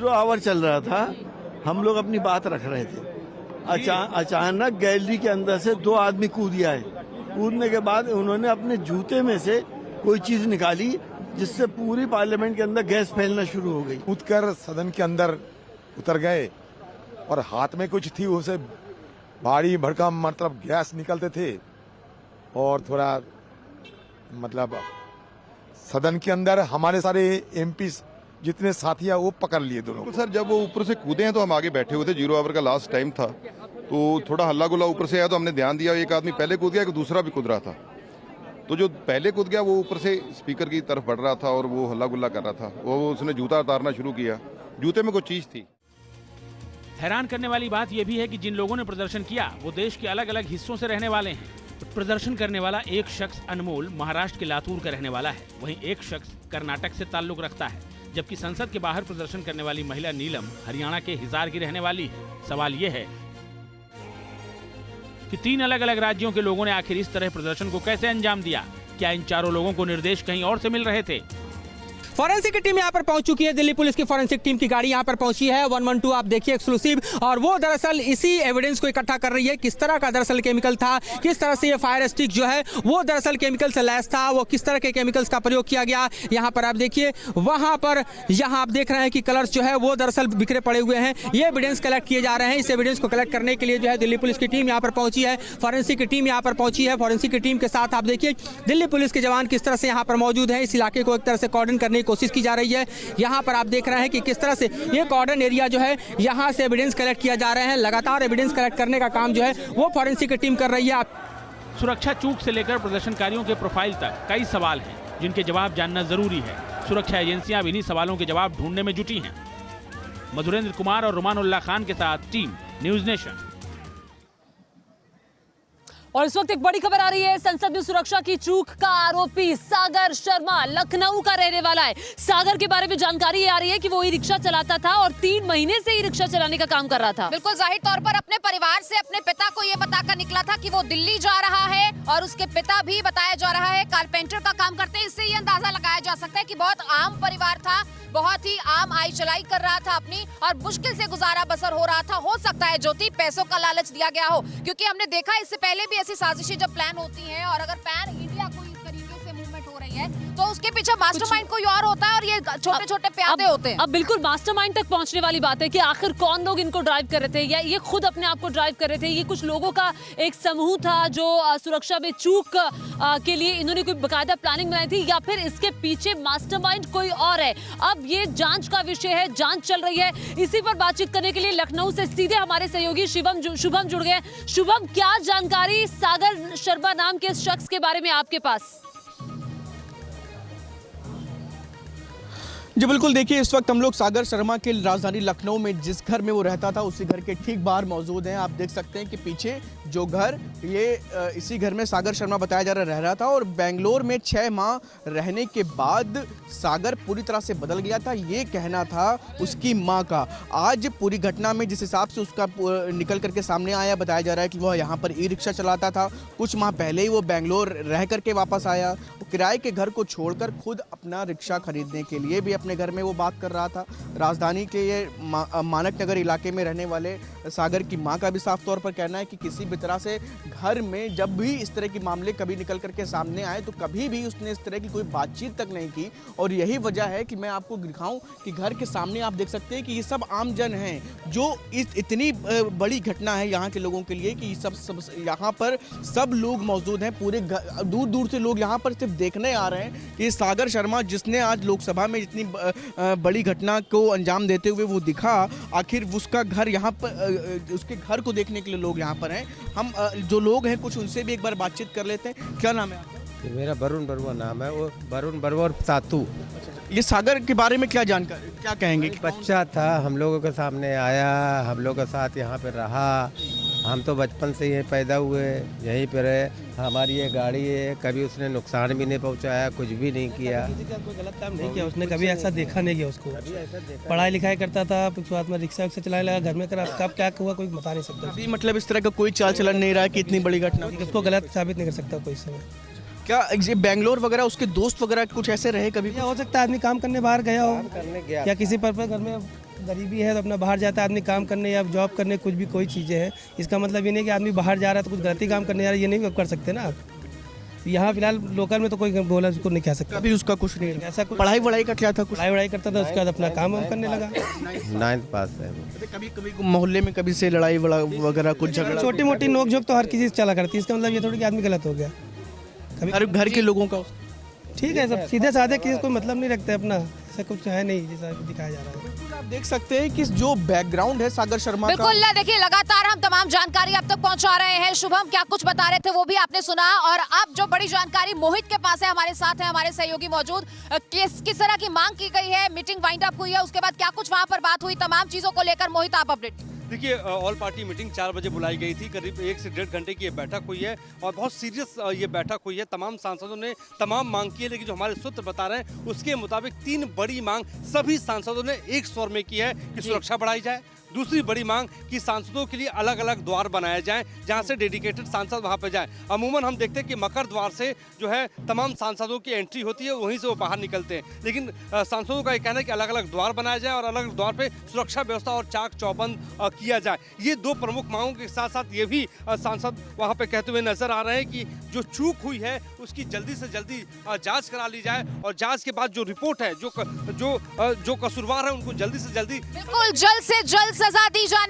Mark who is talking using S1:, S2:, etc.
S1: 0 our चल रहा था, हम लोग अपनी बात रख रहे थे। अचानक गैलरी के अंदर से 2 आदमी कूद आए। कूदने के बाद उन्होंने अपने जूते में से कोई चीज निकाली, जिससे पूरी पार्लियामेंट के अंदर गैस फैलना शुरू हो गई।
S2: कूदकर सदन के अंदर उतर गए और हाथ में कुछ थी, उसे भारी भड़कम मतलब गैस निकलते थे और थोड़ा मतलब सदन के अंदर हमारे सारे एमपी जितने साथी हैं वो पकड़ लिए दोनों को।
S3: सर जब वो ऊपर से कूदे हैं तो हम आगे बैठे हुए थे, 0 आवर का लास्ट टाइम था, तो थोड़ा हल्ला गुल्ला ऊपर से आया तो हमने ध्यान दिया, एक आदमी पहले कूद गया, एक दूसरा भी कूद रहा था। तो जो पहले कूद गया वो ऊपर से स्पीकर की तरफ बढ़ रहा था और वो हल्ला गुल्ला कर रहा था, वो उसने जूता उतारना शुरू किया, जूते में कोई चीज थी।
S4: हैरान करने वाली बात यह भी है कि जिन लोगों ने प्रदर्शन किया वो देश के अलग अलग हिस्सों से रहने वाले हैं। प्रदर्शन करने वाला एक शख्स अनमोल महाराष्ट्र के लातूर का रहने वाला है, वहीं एक शख्स कर्नाटक से ताल्लुक रखता है, जबकि संसद के बाहर प्रदर्शन करने वाली महिला नीलम हरियाणा के हिसार की रहने वाली है। सवाल ये है कि 3 अलग अलग राज्यों के लोगों ने आखिर इस तरह प्रदर्शन को कैसे अंजाम दिया? क्या इन चारों लोगों को निर्देश कहीं और से मिल रहे थे?
S5: फॉरेंसिक की टीम यहाँ पर पहुंच चुकी है। दिल्ली पुलिस की फॉरेंसिक टीम की गाड़ी यहाँ पर पहुंची है 112, आप देखिए एक्सक्लूसिव, और वो दरअसल इसी एविडेंस को इकट्ठा कर रही है। किस तरह का दरअसल केमिकल था, किस तरह से ये फायर स्टिक जो है वो दरअसल केमिकल से लैस था, वो किस तरह के केमिकल्स का प्रयोग किया गया। यहाँ पर आप देखिए, वहां पर यहाँ आप देख रहे हैं कि कलर्स जो है वो दरअसल बिखरे पड़े हुए हैं। ये एविडेंस कलेक्ट किए जा रहे हैं। इस एविडेंस को कलेक्ट करने के लिए जो है दिल्ली पुलिस की टीम यहाँ पर पहुंची है, फॉरेंसिक की टीम यहाँ पर पहुंची है। फॉरेंसिक की टीम के साथ आप देखिए दिल्ली पुलिस के जवान किस तरह से यहाँ पर मौजूद है। इस इलाके को एक तरह से कॉर्डन करने की कोशिश की जा रही है। यहाँ पर आप देख रहे हैं कि किस तरह से ये कॉर्डन एरिया जो है यहाँ से एविडेंस कलेक्ट किया जा रहे हैं। लगातार एविडेंस कलेक्ट करने का काम जो है वो फॉरेंसिक की टीम कर रही है।
S4: सुरक्षा चूक से लेकर प्रदर्शनकारियों के प्रोफाइल तक कई सवाल हैं जिनके जवाब जानना जरूरी है। सुरक्षा एजेंसियां इन्हीं सवालों के जवाब ढूंढने में जुटी हैं। मधुरेंद्र कुमार और रुमानुल्लाह खान के साथ टीम न्यूज नेशन।
S6: और इस वक्त एक बड़ी खबर आ रही है। संसद में सुरक्षा की चूक का आरोपी सागर शर्मा लखनऊ का रहने वाला है। सागर के बारे में जानकारी आ रही है कि वो ई रिक्शा चलाता था और 3 महीने से ई रिक्शा चलाने का काम कर रहा था।
S7: बिल्कुल जाहिर तौर पर अपने परिवार से अपने पिता को ये बताकर निकला था कि वो दिल्ली जा रहा है, और उसके पिता भी बताया जा रहा है कारपेंटर का काम करते हैं। इससे ये अंदाजा लगाया जा सकता है कि बहुत आम परिवार था, बहुत ही आम आई चलाई कर रहा था अपनी, और मुश्किल से गुजारा बसर हो रहा था। हो सकता है ज्योति पैसों का लालच दिया गया हो, क्योंकि हमने देखा इससे पहले भी ऐसी साजिशें जब प्लान होती हैं और अगर पैन इंडिया को इस तरीके से मूवमेंट हो रही है तो उसके पीछे मास्टरमाइंड कोई और होता है और ये छोटे छोटे प्यादे होते हैं।
S6: अब बिल्कुल मास्टरमाइंड तक पहुंचने वाली बात है कि आखिर कौन लोग इनको ड्राइव कर रहे थे, या ये खुद अपने आप को ड्राइव कर रहे थे। ये कुछ लोगों का एक समूह था जो सुरक्षा में चूक के लिए इन्होंने कोई बकायदा प्लानिंग बनाई थी, या फिर इसके पीछे मास्टरमाइंड कोई और है। अब ये जांच का विषय है, जांच चल रही है। इसी पर बातचीत करने के लिए लखनऊ से सीधे हमारे सहयोगी शुभम जुड़ गए। शुभम, क्या जानकारी सागर शर्मा नाम के शख्स के बारे में आपके पास?
S5: जी बिल्कुल, देखिए इस वक्त हम लोग सागर शर्मा के राजधानी लखनऊ में जिस घर में वो रहता था उसी घर के ठीक बाहर मौजूद हैं। आप देख सकते हैं कि पीछे जो घर, ये इसी घर में सागर शर्मा बताया जा रहा रह रहा था, और बेंगलोर में 6 माह रहने के बाद सागर पूरी तरह से बदल गया था, ये कहना था उसकी माँ का। आज पूरी घटना में जिस हिसाब से उसका निकल करके सामने आया, बताया जा रहा है कि वह यहाँ पर ई रिक्शा चलाता था। कुछ माह पहले ही वो बेंगलोर रह करके वापस आया, किराए के घर को छोड़कर खुद अपना रिक्शा खरीदने के लिए भी अपने घर में वो बात कर रहा था। राजधानी के ये मानक नगर इलाके में रहने वाले सागर की मां का भी साफ तौर पर कहना है कि किसी भी तरह से घर में जब भी इस तरह के मामले कभी निकल करके सामने आए तो कभी भी उसने इस तरह की कोई बातचीत तक नहीं की। और यही वजह है कि मैं आपको दिखाऊं कि घर के सामने आप देख सकते हैं कि ये सब आम जन हैं, जो इस इतनी बड़ी घटना है यहाँ के लोगों के लिए कि सब यहाँ पर सब लोग मौजूद हैं। पूरे दूर दूर से लोग यहाँ पर सिर्फ देखने आ रहे हैं कि सागर शर्मा जिसने आज लोकसभा में इतनी बड़ी घटना को अंजाम देते हुए वो दिखा, आखिर उसका घर यहाँ पर, उसके घर को देखने के लिए लोग यहाँ पर हैं। हम जो लोग हैं कुछ उनसे भी एक बार बातचीत कर लेते हैं। क्या नाम है आपका?
S8: मेरा वरुण बरुआ नाम है। वो वरुण बरुआ और सातू।
S5: ये सागर के बारे में क्या जानकारी, क्या कहेंगे?
S8: बच्चा था, हम लोगों के सामने आया, हम लोग के साथ यहाँ पे रहा। हम तो बचपन से यहीं पैदा हुए, यहीं पर है। हमारी ये गाड़ी है, कभी उसने नुकसान भी नहीं पहुँचाया, कुछ भी नहीं किया।
S9: कोई गलत काम नहीं किया उसने, कभी ऐसा देखा नहीं गया उसको। पढ़ाई लिखाई करता था, उसके बाद में रिक्शा विक्शा चलाने लगा, घर में करा, कब क्या हुआ कोई बता नहीं सकता।
S5: मतलब इस तरह का कोई चाल चलन नहीं रहा कि इतनी बड़ी घटना
S9: उसको गलत साबित नहीं कर सकता कोई समय।
S5: क्या ये बेंगलोर वगैरह उसके दोस्त वगैरह कुछ ऐसे रहे कभी?
S9: हो सकता है आदमी काम करने बाहर गया हो, या किसी पर्पस घर में गरीबी है तो अपना बाहर जाता है आदमी काम करने या जॉब करने, कुछ भी कोई चीज़ें है, इसका मतलब ये नहीं कि आदमी बाहर जा रहा है तो कुछ गलती काम करने जा रहा है, ये नहीं कर सकते ना आप। यहाँ फिलहाल लोकल में तो कोई बोला उसको नहीं कह सकता।
S5: कभी उसका कुछ नहीं
S9: ऐसा कुछ
S5: पढ़ाई वढ़ाई का क्या था कुछ?
S9: पढ़ाई वढ़ाई करता था, उसके बाद अपना काम वाम करने लगा।
S8: 9th पास है वो।
S5: कभी कभी मोहल्ले में कभी से लड़ाई वगैरह कुछ झगड़ा?
S9: छोटी मोटी नोक झोंक तो हर किसी से चला करती है, इसका मतलब ये थोड़ी कि आदमी गलत हो गया। कभी
S5: घर के लोगों का?
S9: ठीक है, सब सीधे साधे, किसी कोई मतलब नहीं रखते अपना, ऐसा कुछ है नहीं जैसा दिखाया जा रहा है।
S5: बिल्कुल आप देख सकते हैं कि जो बैकग्राउंड है सागर शर्मा का।
S7: बिल्कुल, देखिए लगातार हम तमाम जानकारी अब तक पहुंचा रहे हैं। शुभम क्या कुछ बता रहे थे वो भी आपने सुना, और अब जो बड़ी जानकारी मोहित के पास है, हमारे साथ है हमारे सहयोगी मौजूद। किस तरह की मांग की गई है, मीटिंग वाइंड अप हुई है, उसके बाद क्या कुछ वहां पर बात हुई, तमाम चीजों को लेकर मोहित आप अपडेट।
S10: देखिए, ऑल पार्टी मीटिंग 4 बजे बुलाई गई थी। करीब 1 से 1.5 घंटे की ये बैठक हुई है और बहुत सीरियस ये बैठक हुई है। तमाम सांसदों ने तमाम मांग की है, लेकिन जो हमारे सूत्र बता रहे हैं उसके मुताबिक 3 बड़ी मांग सभी सांसदों ने एक स्वर में की है कि सुरक्षा बढ़ाई जाए। दूसरी बड़ी मांग कि सांसदों के लिए अलग अलग द्वार बनाए जाएं, जहां से डेडिकेटेड सांसद वहां पे जाएं। अमूमन हम देखते हैं कि मकर द्वार से जो है तमाम सांसदों की एंट्री होती है, वहीं से वो बाहर निकलते हैं, लेकिन सांसदों का ये कहना है कि अलग अलग द्वार बनाए जाएं और अलग अलग द्वार पे सुरक्षा व्यवस्था और चाक चौबंद किया जाए। ये 2 प्रमुख मांगों के साथ साथ ये भी सांसद वहाँ पे कहते हुए नजर आ रहे हैं कि जो चूक हुई है उसकी जल्दी से जल्दी जाँच करा ली जाए, और जाँच के बाद जो रिपोर्ट है, जो कसूरवार है उनको जल्दी से जल्दी
S7: बिल्कुल जल्द से जल्द सजा दी जाने